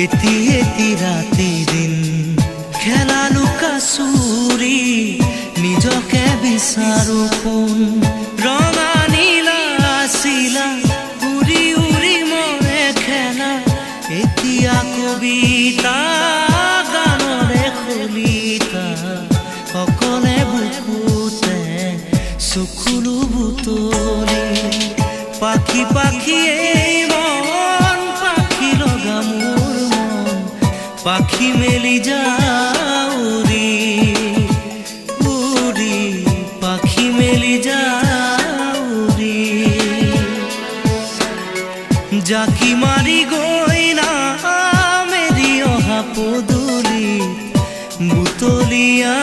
এটি এটি ৰাতি দিন খেলা লুকা চুৰি নিজকে বিচাৰো কোন ৰঙা নীলা আছিলা উৰি উৰি মৰে খেলা এতিয়া কবিতা গানৰে খলিতা অকলে বুকুতে চকুলো বুটলি পাখি পাখি এই মন পাখি লগা মোৰ মন পাখি মেলি যাউৰি উৰি পাখি মেলি যাউৰি জাকি মাৰি গৈ না মেলি অহা পদূলি বুটলিয়া